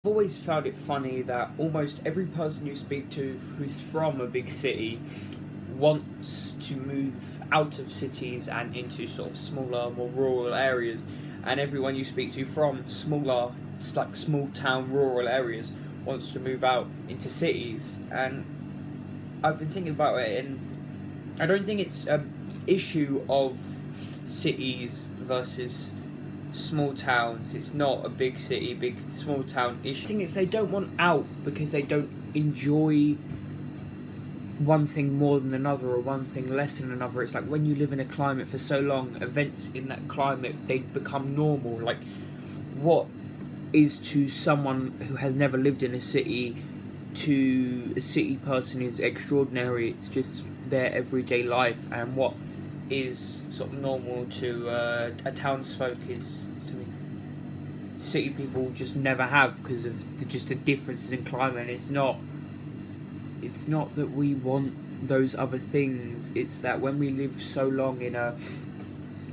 I've always found it funny that almost every person you speak to who's from a big city wants to move out of cities and into sort of smaller, more rural areas, and everyone you speak to from smaller, like small town, rural areas wants to move out into cities. And I've been thinking about it, and I don't think it's an issue of cities versus small towns. It's not a big city, big small town issue. The thing is, they don't want out because they don't enjoy one thing more than another or one thing less than another. It's like when you live in a climate for so long, events in that climate, they become normal. Like, what is to someone who has never lived in a city, to a city person, is extraordinary. It's just their everyday life, and what is sort of normal to a townsfolk is something city people just never have because of the differences in climate. And it's not that we want those other things, it's that when we live so long in a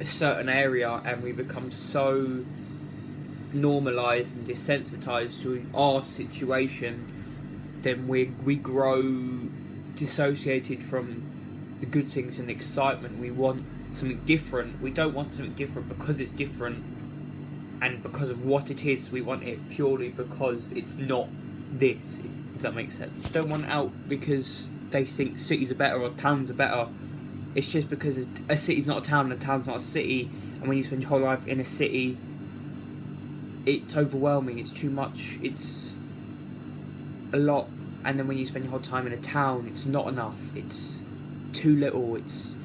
certain area and we become so normalised and desensitized to our situation, then we grow dissociated from the good things and the excitement. We want something different. We don't want something different because it's different and because of what it is. We want it purely because it's not this, if that makes sense. We don't want out because they think cities are better or towns are better. It's just because a city's not a town and a town's not a city, and when you spend your whole life in a city, it's overwhelming, it's too much, it's a lot. And then when you spend your whole time in a town, it's not enough, it's too little, it's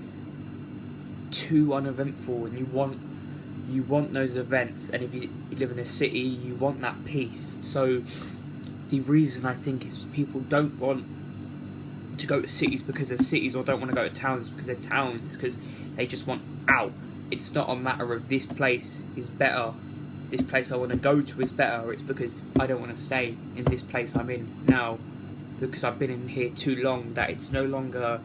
too uneventful, and you want those events. And if you live in a city, you want that peace. So the reason I think is people don't want to go to cities because they're cities, or don't want to go to towns because they're towns, it's because they just want out. It's not a matter of this place is better, this place I want to go to is better. It's because I don't want to stay in this place I'm in now because I've been in here too long, that it's no longer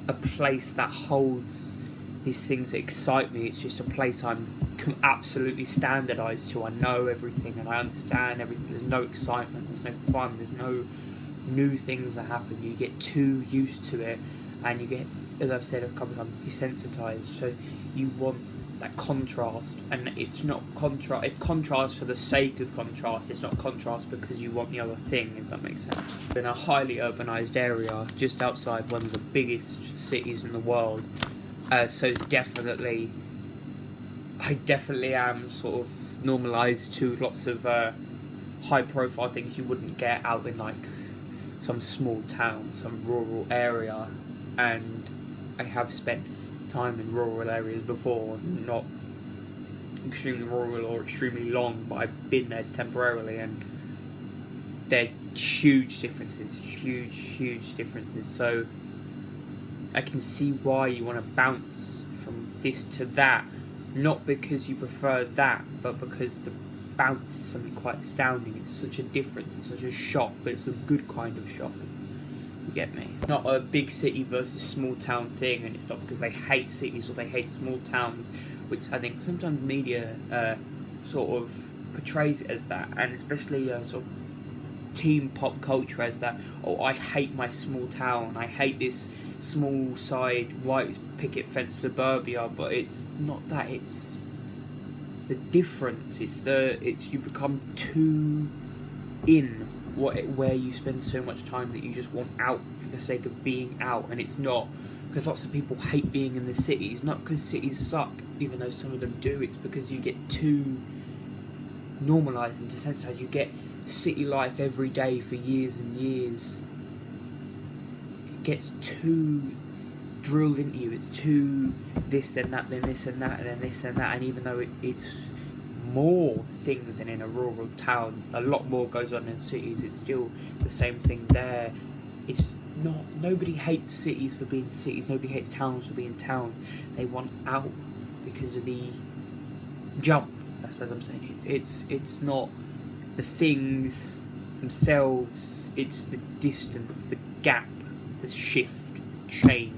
a place that holds these things that excite me. It's just a place I'm absolutely standardised to. I know everything and I understand everything. There's no excitement, there's no fun, there's no new things that happen. You get too used to it and you get, as I've said a couple of times, desensitised. So you want that contrast, and it's not contrast, it's contrast for the sake of contrast. It's not contrast because you want the other thing, if that makes sense. In a highly urbanised area just outside one of the biggest cities in the world, so it's definitely, I definitely am sort of normalised to lots of high profile things you wouldn't get out in like some small town, some rural area. And I have spent time in rural areas before, not extremely rural or extremely long, but I've been there temporarily, and there are huge differences. So I can see why you want to bounce from this to that, not because you prefer that, but because the bounce is something quite astounding. It's such a difference, it's such a shock, but it's a good kind of shock. You get me? Not a big city versus small town thing, and it's not because they hate cities or they hate small towns, which I think sometimes media sort of portrays it as that, and especially sort of teen pop culture as that. Oh, I hate my small town, I hate this small side white picket fence suburbia, but it's not that. It's the difference. It's you become too in where you spend so much time that you just want out for the sake of being out. And it's not because lots of people hate being in the cities, not because cities suck, even though some of them do. It's because you get too normalised and desensitised. You get city life every day for years and years. It gets too drilled into you. It's too this, then that, then this and that, and then this and that. And even though it's more things than in a rural town, a lot more goes on in cities, it's still the same thing there. It's not, nobody hates cities for being cities, nobody hates towns for being towns. They want out because of the jump. That's as I'm saying. It's not the things themselves, it's the distance, the gap, the shift, the change.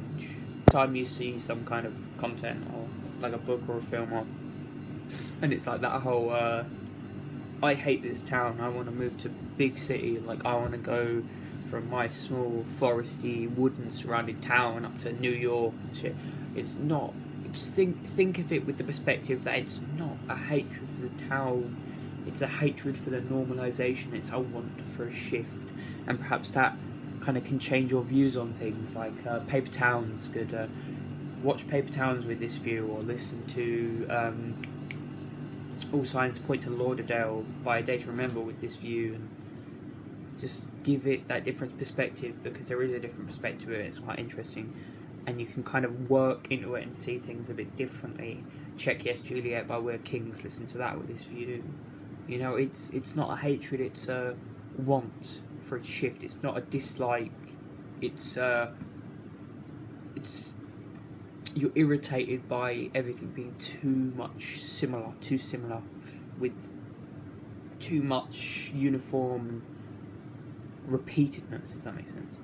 Time you see some kind of content or like a book or a film, or and it's like that whole I hate this town, I want to move to big city, like I want to go from my small foresty wooden surrounded town up to New York and shit. It's not, just think of it with the perspective that it's not a hatred for the town, it's a hatred for the normalisation, it's a want for a shift. And perhaps that kind of can change your views on things, like Paper Towns could watch Paper Towns with this view, or listen to All Signs Point to Lauderdale by A Day to Remember with this view, and just give it that different perspective, because there is a different perspective to it. It's quite interesting, and you can kind of work into it and see things a bit differently. Check Yes Juliet by We're Kings, listen to that with this view. You know, it's not a hatred, it's a want for a shift. It's not a dislike, it's you're irritated by everything being too similar, with too much uniform repeatedness, if that makes sense.